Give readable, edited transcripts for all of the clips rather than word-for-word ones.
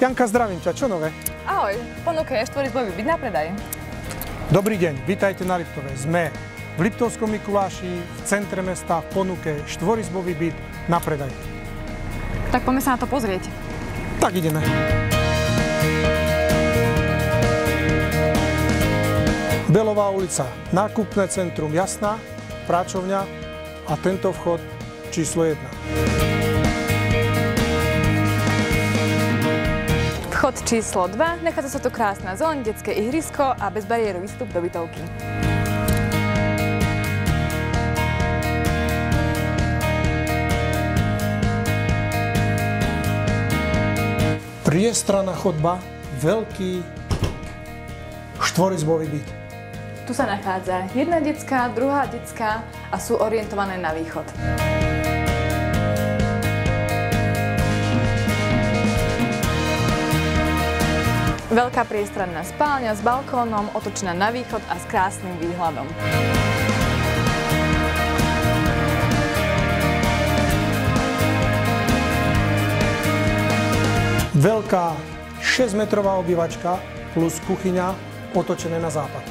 Janka, zdravím ťa, čo nové? Ahoj, v ponuke je štvorizbový byt na predaj. Dobrý deň, vítajte na Liptove. Sme v Liptovskom Mikuláši, v centre mesta, v ponuke štvorizbový byt na predaj. Tak poďme sa na to pozrieť. Tak ideme. Belová ulica, nákupné centrum Jasná, práčovňa a tento vchod číslo 1. Vchod číslo 2, nachádza sa tu krásna zóna, detské ihrisko a bezbariérový vstup do bytovky. Priestranná chodba, veľký štvorizbový byt. Tu sa nachádza jedna detská, druhá detská a sú orientované na východ. Veľká priestranná spálňa s balkónom, otočená na východ a s krásnym výhľadom. Veľká 6-metrová obývačka plus kuchyňa otočené na západ.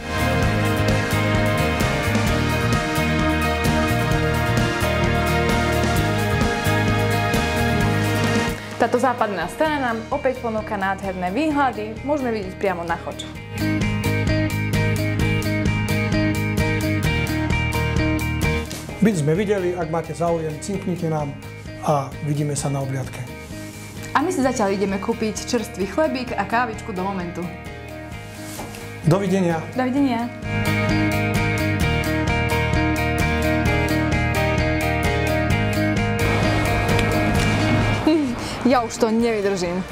Táto západná strana nám opäť ponúka nádherné výhľady, môžeme vidieť priamo na Choč. Byt sme videli, ak máte záujem, cinknite nám a vidíme sa na obliadke. A my si zatiaľ ideme kúpiť čerstvý chlebík a kávičku do Momentu. Dovidenia. Dovidenia. Ja už to nevydržím.